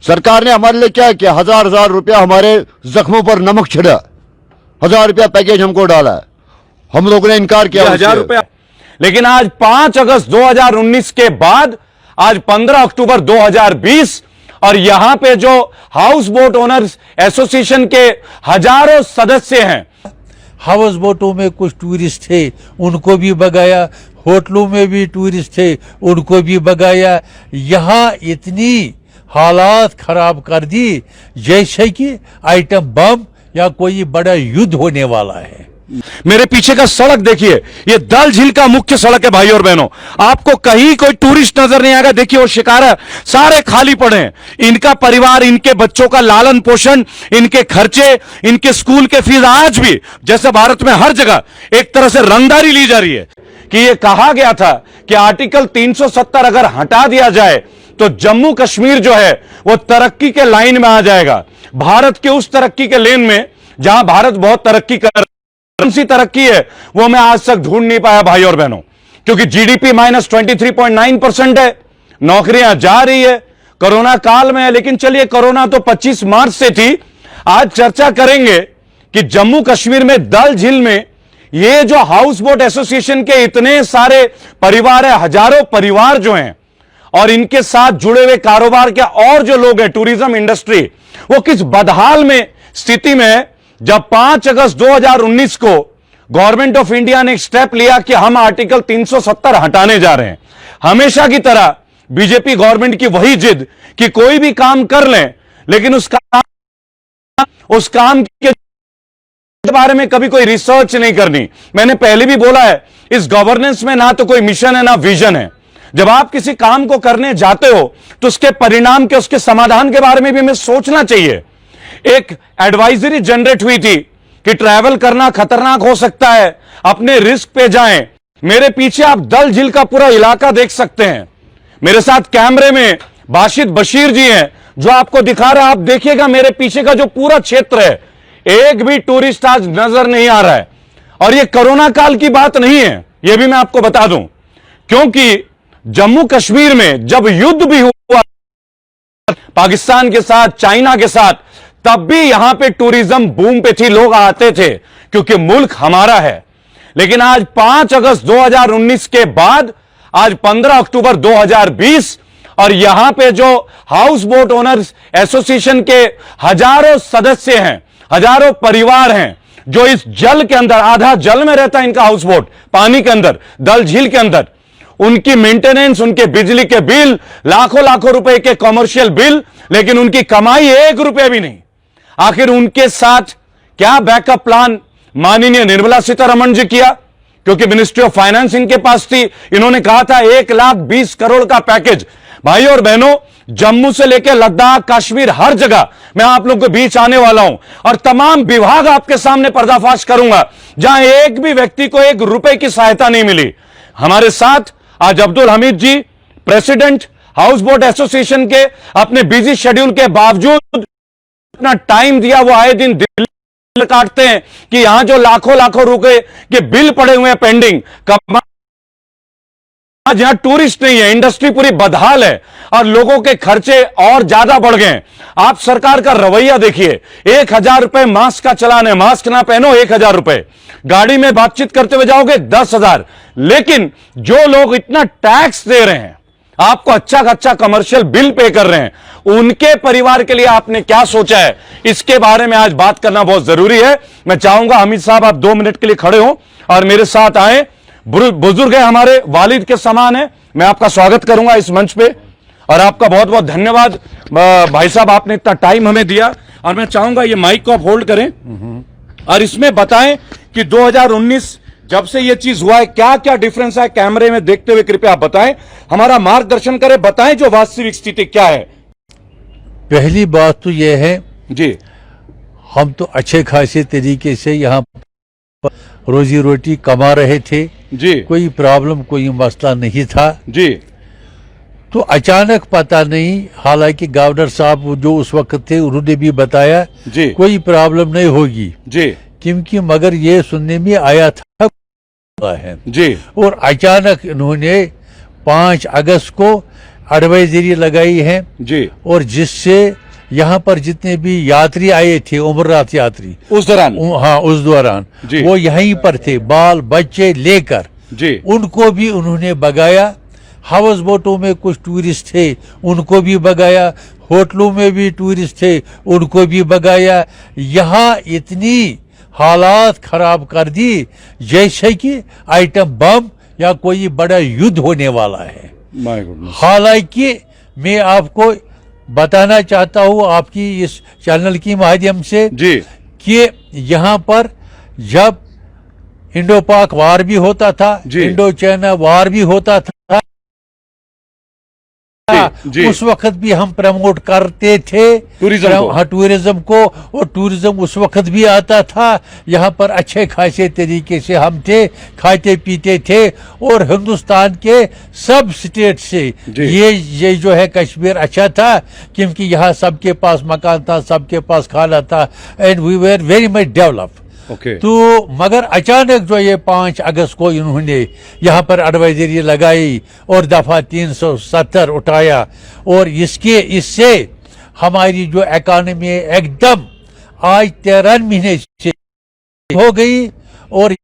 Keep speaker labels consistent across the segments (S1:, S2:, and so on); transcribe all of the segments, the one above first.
S1: सरकार ने हमारे लिए क्या किया? 1000 रुपया हमारे जख्मों पर नमक छिड़ा, 1000 रुपया पैकेज हमको डाला है, हम लोगों ने इनकार किया
S2: 1000 रुपया। लेकिन आज 5 अगस्त 2019 के बाद आज 15 अक्टूबर 2020 और यहां पे जो हाउस बोट ओनर्स एसोसिएशन के हजारों सदस्य हैं,
S3: हाउस बोटों में कुछ टूरिस्ट थे उनको भी भगाया, होटलों में भी टूरिस्ट थे उनको भी भगाया। यहाँ इतनी हालात खराब कर दी जैसे कि आइटम बम या कोई बड़ा युद्ध होने वाला है।
S2: मेरे पीछे का सड़क देखिए, ये डल झील का मुख्य सड़क है भाई और बहनों। आपको कहीं कोई टूरिस्ट नजर नहीं आएगा। देखिए वो शिकारा सारे खाली पड़े हैं। इनका परिवार, इनके बच्चों का लालन पोषण, इनके खर्चे, इनके स्कूल के फीस आज भी जैसे भारत में हर जगह एक तरह से रंगदारी ली जा रही है कि ये कहा गया था कि आर्टिकल 370 अगर हटा दिया जाए तो जम्मू कश्मीर जो है वो तरक्की के लाइन में आ जाएगा, भारत के उस तरक्की के लेन में जहां भारत बहुत तरक्की कर। कौन सी तरक्की है वो मैं आज तक ढूंढ नहीं पाया भाई और बहनों, क्योंकि जीडीपी -23.9% है, नौकरियां जा रही है, कोरोना काल में है। लेकिन चलिए, कोरोना तो 25 मार्च से थी। आज चर्चा करेंगे कि जम्मू कश्मीर में डल झील में ये जो हाउस बोट एसोसिएशन के इतने सारे परिवार है, हजारों परिवार जो हैं और इनके साथ जुड़े हुए कारोबार के और जो लोग हैं, टूरिज्म इंडस्ट्री, वो किस बदहाल में स्थिति में है। जब 5 अगस्त 2019 को गवर्नमेंट ऑफ इंडिया ने एक स्टेप लिया कि हम आर्टिकल 370 हटाने जा रहे हैं, हमेशा की तरह बीजेपी गवर्नमेंट की वही जिद कि कोई भी काम कर लें, लेकिन उस काम के बारे में कभी कोई रिसर्च नहीं करनी। मैंने पहले भी बोला है, इस गवर्नेंस में ना तो कोई मिशन है ना विजन है। जब आप किसी काम को करने जाते हो तो उसके परिणाम के, उसके समाधान के बारे में भी हमें सोचना चाहिए। एक एडवाइजरी जनरेट हुई थी कि ट्रैवल करना खतरनाक हो सकता है, अपने रिस्क पे जाएं। मेरे पीछे आप डल झील का पूरा इलाका देख सकते हैं। मेरे साथ कैमरे में बाशिद बशीर जी हैं जो आपको दिखा रहा है। आप देखिएगा मेरे पीछे का जो पूरा क्षेत्र है, एक भी टूरिस्ट आज नजर नहीं आ रहा है। और यह कोरोना काल की बात नहीं है, यह भी मैं आपको बता दूं, क्योंकि जम्मू कश्मीर में जब युद्ध भी हुआ पाकिस्तान के साथ, चाइना के साथ, तब भी यहां पे टूरिज्म बूम पे थी, लोग आते थे क्योंकि मुल्क हमारा है। लेकिन आज 5 अगस्त 2019 के बाद आज 15 अक्टूबर 2020 और यहां पे जो हाउस बोट ओनर्स एसोसिएशन के हजारों सदस्य हैं, हजारों परिवार हैं जो इस जल के अंदर, आधा जल में रहता है इनका हाउस बोट, पानी के अंदर, डल झील के अंदर, उनकी मेंटेनेंस, उनके बिजली के बिल, लाखों लाखों रुपए के कॉमर्शियल बिल, लेकिन उनकी कमाई 1 रुपया भी नहीं। आखिर उनके साथ क्या बैकअप प्लान माननीय निर्मला सीतारमण जी किया? क्योंकि मिनिस्ट्री ऑफ फाइनेंस इनके पास थी। इन्होंने कहा था 1,20,000 करोड़ का पैकेज। भाई और बहनों, जम्मू से लेकर लद्दाख, कश्मीर, हर जगह मैं आप लोगों के बीच आने वाला हूं और तमाम विभाग आपके सामने पर्दाफाश करूंगा जहां एक भी व्यक्ति को 1 रुपए की सहायता नहीं मिली। हमारे साथ आज अब्दुल हमीद जी, प्रेसिडेंट हाउस बोट एसोसिएशन के, अपने बिजी शेड्यूल के बावजूद अपना टाइम दिया। वो आए दिन दिल काटते हैं कि यहां जो लाखों लाखों रुपए के बिल पड़े हुए हैं पेंडिंग, आज यहां टूरिस्ट नहीं है, इंडस्ट्री पूरी बदहाल है और लोगों के खर्चे और ज्यादा बढ़ गए। आप सरकार का रवैया देखिए, 1000 रुपए मास्क का चलान है, मास्क ना पहनो 1000 रुपए, गाड़ी में बातचीत करते हुए जाओगे 10,000। लेकिन जो लोग इतना टैक्स दे रहे हैं, आपको अच्छा कमर्शियल बिल पे कर रहे हैं, उनके परिवार के लिए आपने क्या सोचा है, इसके बारे में आज बात करना बहुत जरूरी है। मैं चाहूंगा हमीद साहब आप 2 मिनट के लिए खड़े हो और मेरे साथ आए। बुजुर्ग है, हमारे वालिद के समान है। मैं आपका स्वागत करूंगा इस मंच पे और आपका बहुत बहुत धन्यवाद भाई साहब, आपने इतना टाइम हमें दिया। और मैं चाहूंगा ये माइक को आप होल्ड करें और इसमें बताएं कि 2019 जब से ये चीज हुआ है, क्या क्या डिफरेंस है। कैमरे में देखते हुए कृपया आप बताएं, हमारा मार्गदर्शन करें, बताएं जो वास्तविक स्थिति क्या है।
S3: पहली बात तो यह है
S2: जी,
S3: हम तो अच्छे खासे तरीके से यहाँ रोजी रोटी कमा रहे थे
S2: जी,
S3: कोई प्रॉब्लम, कोई मसला नहीं था
S2: जी।
S3: तो अचानक पता नहीं, हालांकि गवर्नर साहब जो उस वक्त थे उन्होंने भी बताया
S2: जी,
S3: कोई प्रॉब्लम नहीं होगी
S2: जी,
S3: क्योंकि मगर ये सुनने में आया था है
S2: जी।
S3: और अचानक इन्होंने 5 अगस्त को एडवाइजरी लगाई है
S2: जी,
S3: और जिससे यहाँ पर जितने भी यात्री आए थे, उम्ररात यात्री,
S2: उस दौरान
S3: हाँ उस दौरान
S2: जी।
S3: वो यहीं पर थे, बाल बच्चे लेकर,
S2: जी,
S3: उनको भी उन्होंने भगाया। हाउस बोटों में कुछ टूरिस्ट थे, उनको भी भगाया। होटलों में भी टूरिस्ट थे, उनको भी भगाया। यहाँ इतनी हालात खराब कर दी जैसे कि आइटम बम या कोई बड़ा युद्ध होने वाला है।
S2: My goodness.
S3: हालांकि मैं आपको बताना चाहता हूँ आपकी इस चैनल की माध्यम से
S2: जी,
S3: कि यहाँ पर जब इंडो पाक वार भी होता था,
S2: जी।
S3: इंडो चाइना वार भी होता था,
S2: जी।
S3: उस वक्त भी हम प्रमोट करते थे
S2: टूरिज्म को।
S3: हाँ, टूरिज्म को। और टूरिज्म उस वक्त भी आता था यहाँ पर, अच्छे खासे तरीके से हम थे, खाते पीते थे। और हिंदुस्तान के सब स्टेट से
S2: जी।
S3: ये जो है कश्मीर अच्छा था, क्योंकि यहाँ सबके पास मकान था, सबके पास खाना था, and we were very much develop.
S2: Okay.
S3: तो मगर अचानक जो ये 5 अगस्त को इन्होंने यहाँ पर एडवाइजरी लगाई और दफा 370 उठाया, और इससे हमारी जो इकॉनमी एकदम आज 13 महीने से हो गई। और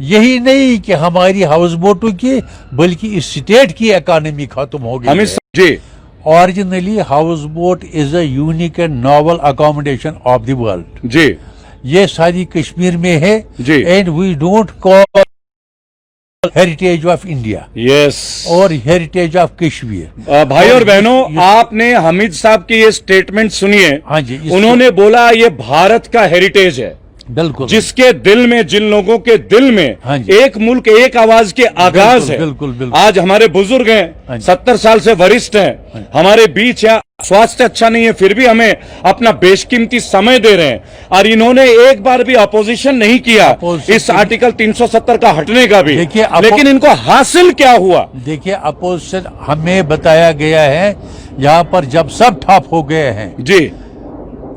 S3: यही नहीं कि हमारी हाउस बोटों की, बल्कि इस स्टेट की इकॉनमी खत्म हो गई
S2: हमें
S3: है।
S2: जी,
S3: originally house boat is a unique and novel accommodation of the world.
S2: जी,
S3: ये सारी कश्मीर में है।
S2: जी।
S3: And we don't call heritage of India
S2: yes.
S3: और हेरिटेज ऑफ कश्मीर।
S2: भाई और बहनों,
S3: ये-
S2: आपने हामिद साहब की ये स्टेटमेंट सुनिए।
S3: हाँ जी,
S2: उन्होंने बोला ये भारत का हेरिटेज है,
S3: बिल्कुल
S2: जिसके दिल में, जिन लोगों के दिल में
S3: हाँ जी।
S2: एक मुल्क एक आवाज के आगाज
S3: बिल्कुल,
S2: है।
S3: बिल्कुल, बिल्कुल।
S2: आज हमारे बुजुर्ग
S3: हाँ
S2: हैं,
S3: जी।
S2: 70 साल से वरिष्ठ हैं हमारे बीच, या स्वास्थ्य अच्छा नहीं है फिर भी हमें अपना बेशकीमती समय दे रहे हैं, और इन्होंने एक बार भी अपोजिशन नहीं किया
S3: Opposition-
S2: इस आर्टिकल 370 का हटने का भी।
S3: देखिए,
S2: लेकिन इनको हासिल क्या हुआ?
S3: देखिए, अपोजिशन हमें बताया गया है यहाँ पर जब सब ठप हो गए हैं,
S2: जी,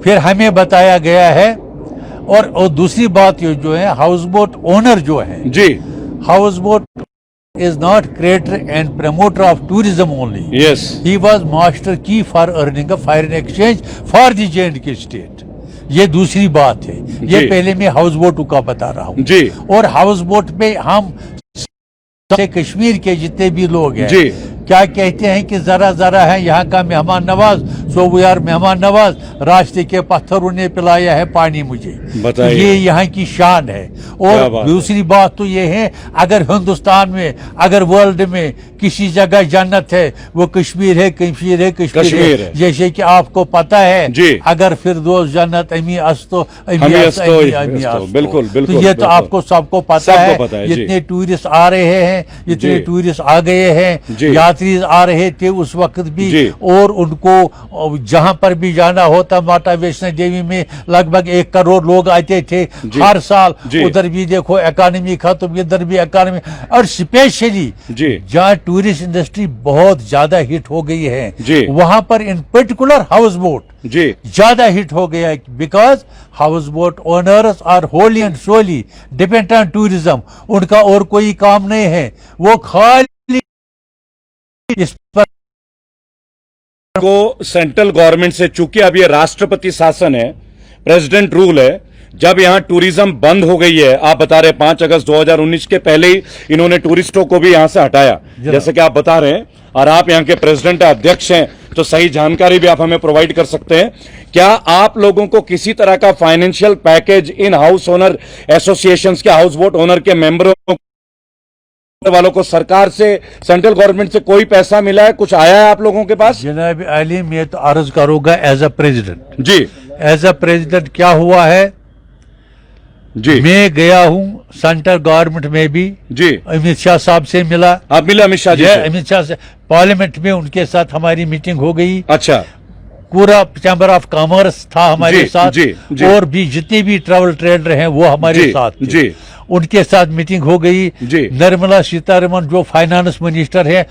S3: फिर हमें बताया गया है। और दूसरी बात ये जो है, हाउस बोट ओनर जो है,
S2: जी,
S3: house boat is not creator and promoter of tourism only.
S2: यस,
S3: He was master key for earning a foreign exchange for the J&K state. ये दूसरी बात है। ये
S2: जी।
S3: पहले मैं हाउस बोट का बता रहा हूँ।
S2: जी,
S3: और हाउस बोट में हम कश्मीर के जितने भी लोग हैं,
S2: जी,
S3: क्या कहते हैं कि जरा जरा है यहाँ का मेहमान नवाज, सो वो यार मेहमान नवाज, रास्ते के पत्थरों ने पिलाया है पानी मुझे।
S2: बताइए।
S3: ये यहाँ की शान है।
S2: क्या
S3: और
S2: बात
S3: दूसरी बात तो ये है, अगर हिंदुस्तान में, अगर वर्ल्ड में किसी जगह जन्नत है, वो कश्मीर है, कश्मीर है,
S2: कश्मीर है।
S3: जैसे कि आपको पता है,
S2: जी।
S3: अगर फिरदौस जन्नत अमी अस्तो,
S2: अमी अस्तो, बिल्कुल, बिल्कुल,
S3: तो ये तो
S2: बिल्कुल।
S3: आपको सबको पता
S2: सबको पता है, जी।
S3: इतने टूरिस्ट आ रहे हैं, इतने
S2: जी।
S3: टूरिस्ट आ गए हैं,
S2: जी।
S3: यात्री आ रहे थे उस वक्त भी।
S2: जी।
S3: और उनको जहां पर भी जाना होता, माता वैष्णो देवी में लगभग 1 करोड़ लोग आते थे
S2: जी।
S3: हर साल।
S2: जी।
S3: उधर भी देखो इकॉनमी खत्म, इधर भी इकॉनमी। और स्पेशली
S2: जी,
S3: जहाँ टूरिस्ट इंडस्ट्री बहुत ज्यादा हिट हो गई है,
S2: जी।
S3: वहां पर इन पर्टिकुलर हाउस बोट
S2: जी,
S3: ज्यादा हिट हो गया है, because house boat owners are wholly and solely depend on tourism. उनका और कोई काम नहीं है, वो खाली इस पर
S2: को सेंट्रल गवर्नमेंट से, चूंकि अब ये राष्ट्रपति शासन है, प्रेसिडेंट रूल है, जब यहाँ टूरिज्म बंद हो गई है, आप बता रहे 5 अगस्त 2019 के पहले ही इन्होंने टूरिस्टों को भी यहाँ से हटाया, जैसे कि आप बता रहे हैं, और आप यहाँ के प्रेसिडेंट अध्यक्ष हैं, तो सही जानकारी भी आप हमें प्रोवाइड कर सकते हैं। क्या आप लोगों को किसी तरह का financial package in house owner associations के, हाउस बोट ओनर के मेंबरों वालों को सरकार से, सेंट्रल गवर्नमेंट से कोई पैसा मिला है, कुछ आया है आप लोगों के पास?
S3: जनाब अली, मैं तो अर्ज करूंगा एज अ प्रेसिडेंट।
S2: जी,
S3: एज अ प्रेसिडेंट क्या हुआ है,
S2: जी,
S3: मैं गया हूं सेंट्रल गवर्नमेंट में भी,
S2: जी।
S3: अमित शाह साहब से मिला।
S2: आप मिले अमित शाह जी से?
S3: अमित शाह से पार्लियामेंट में उनके साथ हमारी मीटिंग हो गई।
S2: अच्छा,
S3: पूरा चैम्बर ऑफ कॉमर्स था हमारे
S2: जी,
S3: साथ।
S2: जी, जी।
S3: और भी जितने भी ट्रैवल ट्रेडर हैं वो हमारे
S2: जी,
S3: साथ थे।
S2: जी।
S3: उनके साथ मीटिंग हो गई।
S2: जी।
S3: निर्मला सीतारमण जो फाइनेंस मिनिस्टर है,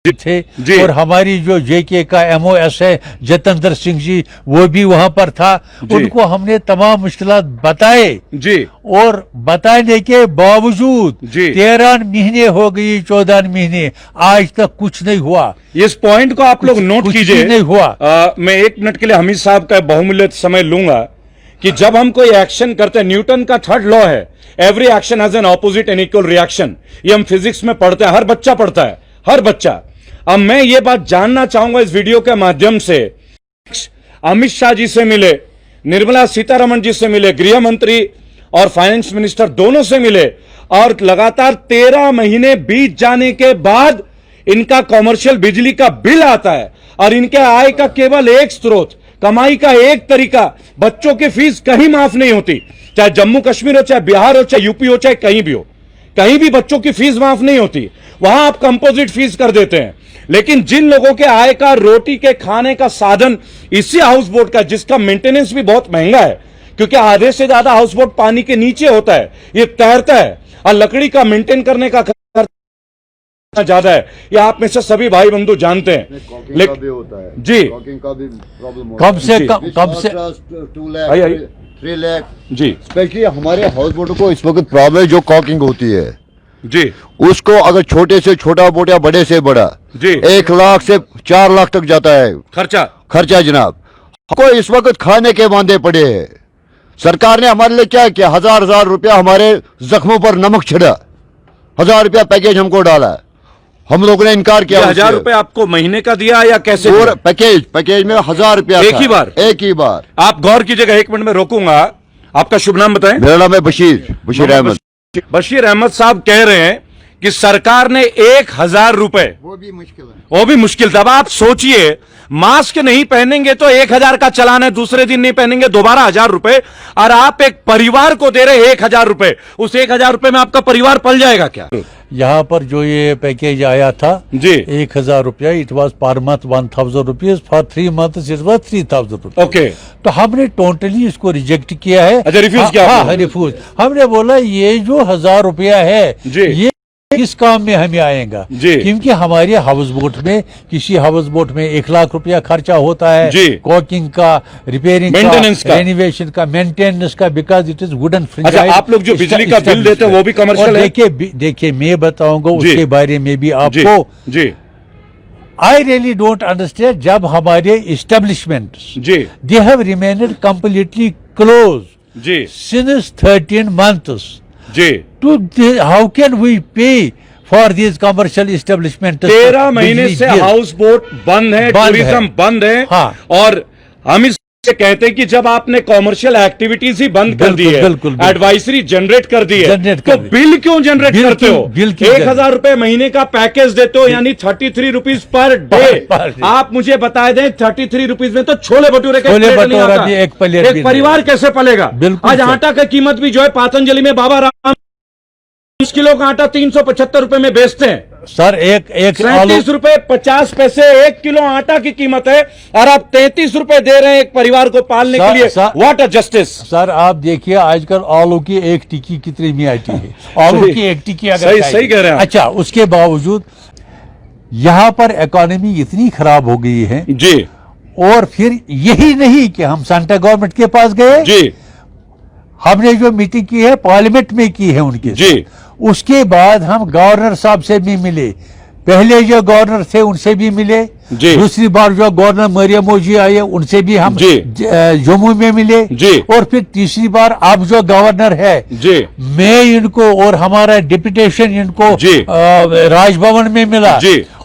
S3: थे
S2: जी।
S3: और हमारी जो जेके का MOS है जतेंद्र सिंह जी, वो भी वहां पर था।
S2: जी।
S3: उनको हमने तमाम मुश्किलात बताए
S2: जी
S3: और बताने के बावजूद
S2: जी।
S3: 13 महीने हो गई, 14 महीने, आज तक कुछ नहीं हुआ।
S2: इस पॉइंट को आप लोग नोट
S3: कुछ भी
S2: कीजिए।
S3: नहीं हुआ।
S2: मैं 1 मिनट के लिए हमीद साहब का बहुमूल्य समय लूंगा कि जब हम कोई एक्शन करते हैं, न्यूटन का 3rd लॉ है, every action has an opposite and equal reaction. ये हम फिजिक्स में पढ़ते हैं, हर बच्चा पढ़ता है, हर बच्चा। अब मैं ये बात जानना चाहूंगा इस वीडियो के माध्यम से, अमित शाह जी से मिले, निर्मला सीतारमण जी से मिले, गृह मंत्री और फाइनेंस मिनिस्टर दोनों से मिले, और लगातार 13 महीने बीत जाने के बाद इनका कॉमर्शियल बिजली का बिल आता है और इनके आय का केवल एक स्रोत, कमाई का एक तरीका, बच्चों की फीस कहीं माफ नहीं होती, चाहे जम्मू कश्मीर हो, चाहे बिहार हो, चाहे यूपी हो, चाहे कहीं भी हो, कहीं भी बच्चों की फीस माफ नहीं होती। वहां आप कंपोजिट फीस कर देते हैं। लेकिन जिन लोगों के आय का, रोटी के खाने का साधन इसी हाउस बोट का, जिसका मेंटेनेंस भी बहुत महंगा है क्योंकि आधे से ज्यादा हाउस बोट पानी के नीचे होता है, ये तैरता है, और लकड़ी का मेंटेन करने का खर्चा ज्यादा है, ये आप में से सभी भाई बंधु जानते हैं।
S1: लेकिन होता है
S2: जी,
S1: कॉकिंग का भी प्रॉब्लम
S3: कम से कम 2
S1: लाख 3 लाख
S2: जी,
S1: स्पेशली हमारे हाउस बोटों को इस वक्त प्रॉब्लम जो कॉकिंग होती है
S2: जी,
S1: उसको अगर छोटे से छोटा बोट या बड़े से बड़ा
S2: जी,
S1: 1 लाख से 4 लाख तक जाता है खर्चा जनाब। हमको इस वक्त खाने के वांदे पड़े हैं। सरकार ने हमारे लिए क्या किया, 1000 रुपया हमारे जख्मों पर नमक छिड़ा, 1000 रुपया पैकेज हमको डाला, हम लोगों ने इनकार किया।
S2: 1000 रुपए आपको महीने का दिया या कैसे?
S1: और पैकेज में 1000 रुपया
S2: एक ही बार। आप गौर कीजिएगा, 1 मिनट में रोकूंगा। आपका शुभ नाम बताएं।
S1: मेरा नाम है बशीर अहमद।
S2: बशीर अहमद साहब कह रहे हैं कि सरकार ने 1000 रुपए, वो भी मुश्किल था। अब आप सोचिए, मास्क नहीं पहनेंगे तो 1000 का चलान है, दूसरे दिन नहीं पहनेंगे दोबारा 1000 रुपए, और आप एक परिवार को दे रहे 1000 रुपए। उस 1000 रुपए में आपका परिवार पल जाएगा क्या?
S3: यहाँ पर जो ये पैकेज आया था
S2: जी,
S3: 1000 रुपया, it was per month 1000 rupees, for 3 months it was 3000 rupees.
S2: Okay,
S3: तो हमने टोटली इसको रिजेक्ट किया है।
S2: अच्छा, रिफ्यूज किया?
S3: हाँ, रिफ्यूज। हमने बोला ये जो 1000 रुपया है ये किस काम में हमें आएगा, क्योंकि हमारे हाउस बोट में, किसी हाउस बोट में 1 लाख रुपया खर्चा होता है, कॉकिंग का, रिपेयरिंग का, रेनोवेशन का, मेंटेनेंस का, because it is wooden franchise.
S2: अच्छा, आप लोग जो बिजली का बिल देते हैं वो भी कमर्शियल है?
S3: देखिए मैं बताऊंगा उसके बारे में भी आपको।
S2: जी,
S3: आई रियली डोंट अंडरस्टैंड, जब हमारे establishment they have remained completely close since 13 months, how can we pay for these commercial establishments?
S2: 13 महीने से हाउस बोट बंद है, टूरिज्म बंद है। हाँ। और हम इससे कहते हैं कि जब आपने कॉमर्शियल एक्टिविटीज ही बंद कर दी है, एडवाइजरी जनरेट कर दी है, तो बिल क्यों जनरेट करते हो? 1000 रुपए महीने का पैकेज देते हो, यानी 33 रुपीज पर डे। आप मुझे बता दें, 33 रुपीज में तो छोले भटूरे का एक परिवार कैसे पलेगा? आज आटा की कीमत भी जो है पतंजलि में बाबा राम 20 किलो का आटा 375 रुपए में बेचते हैं
S3: सर।
S2: 37 रुपए 50 पैसे 1 किलो आटा की कीमत है, और आप 33 रुपए दे रहे हैं एक परिवार को पालने के लिए। What a justice. सर
S3: आप देखिए, आजकल आलू की एक टिक्की कितने में आती है? आलू की एक टिक्की अगर
S2: सही कह रहे हैं।
S3: अच्छा, उसके बावजूद यहाँ पर इकोनॉमी इतनी खराब हो गई है
S2: जी।
S3: और फिर यही नहीं कि हम सेंट्रल गवर्नमेंट के पास गए जी, हमने जो मीटिंग की है पार्लियामेंट में की है उनके जी, उसके बाद हम गवर्नर साहब से भी मिले, पहले जो गवर्नर थे उनसे भी मिले, दूसरी बार जो गवर्नर मरियम जी आए उनसे भी हम जम्मू में मिले, और फिर तीसरी बार अब जो गवर्नर है मैं इनको और हमारा डिप्यूटेशन इनको राजभवन में मिला,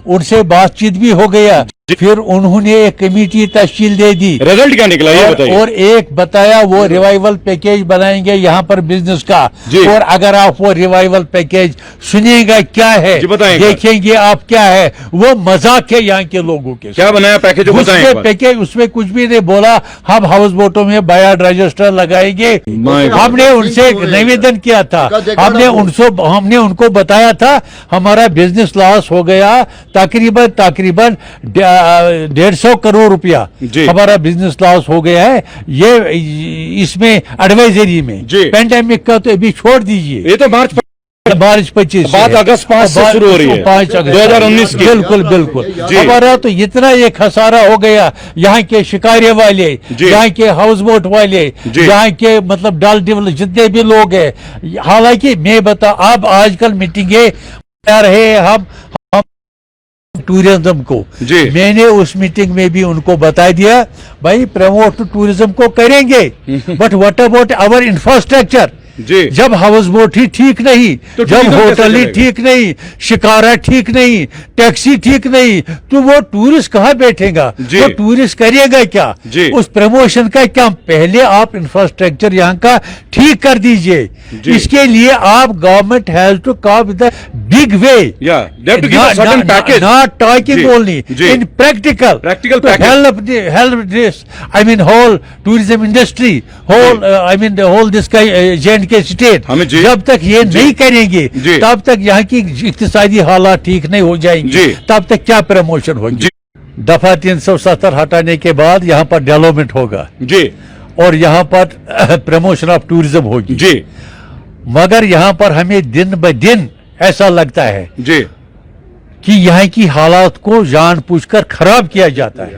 S3: उनसे बातचीत भी हो गया। फिर उन्होंने एक कमेटी तश्कील दे दी।
S2: रिजल्ट क्या निकला ये बताइए?
S3: और एक बताया वो रिवाइवल पैकेज बनाएंगे यहाँ पर बिजनेस का, और अगर आप वो रिवाइवल पैकेज सुनिएगा क्या है, देखेंगे आप क्या है, वो मजाक है यहाँ के लोगों के।
S2: क्या बनाया पैकेज?
S3: पैकेज उसमें कुछ भी नहीं बोला, हम हाउस बोटों में बायर्ड रजिस्टर लगाएंगे। हमने उनसे निवेदन किया था, हमने उनको बताया था हमारा बिजनेस लॉस हो गया तकरीबन 150 करोड़ रुपया हमारा बिजनेस लॉस हो गया है। ये इसमें एडवाइजरी में पेंडेमिक का तो अभी छोड़ दीजिए,
S2: ये तो मार्च
S3: मार्च 25
S2: बात अगस्त 5 से शुरू हो रही है,
S3: 5 अगस्त
S2: 2019 की।
S3: बिल्कुल बिल्कुल।
S2: जी।
S3: हमारा तो इतना ये खसारा हो गया, यहाँ के शिकारे वाले,
S2: जी।
S3: यहाँ के हाउस बोट वाले,
S2: जी।
S3: यहाँ के मतलब डाल डेवलप जितने भी लोग हैं। हालांकि मैं बता, अब आजकल मीटिंगें कर रहे हैं हम टूरिज्म को।
S2: जी।
S3: मैंने उस मीटिंग में भी उनको बता दिया, भाई प्रमोट टूरिज्म को करेंगे, but what about our infrastructure.
S2: जी।
S3: जब हाउस बोट ही ठीक नहीं,
S2: तो
S3: जब
S2: टूरिज्म कैसे
S3: होटल ही
S2: चलेगा?
S3: ठीक नहीं, शिकारा ठीक नहीं, टैक्सी ठीक नहीं, तो वो टूरिस्ट कहाँ बैठेगा?
S2: जी।
S3: वो टूरिस्ट करेगा क्या?
S2: जी।
S3: उस प्रमोशन का क्या? पहले आप इंफ्रास्ट्रक्चर यहाँ का ठीक कर दीजिए।
S2: जी।
S3: इसके लिए आप government has to come with big way,
S2: Yeah, they have to give a certain package.
S3: not talking
S2: जी,
S3: only,
S2: जी।
S3: in practical to
S2: package.
S3: help this, I mean whole tourism industry, whole I mean the whole this guy J&K state।
S2: हमें जी।
S3: जब तक ये
S2: जी।
S3: नहीं करेंगे,
S2: जी।
S3: तब तक यहाँ की इक्तिसादी हालात ठीक नहीं हो जाएंगे,
S2: जी।
S3: तब तक क्या प्रमोशन होगी?
S2: जी।
S3: दफा 370 हटाने के बाद यहाँ पर डेवलपमेंट होगा
S2: जी।
S3: और यहाँ पर प्रमोशन ऑफ टूरिज्म होगी।
S2: जी।
S3: मगर यहाँ पर हमें दिन ब दिन ऐसा लगता है
S2: जी।
S3: कि यहाँ की हालात को जानबूझकर खराब किया जाता है।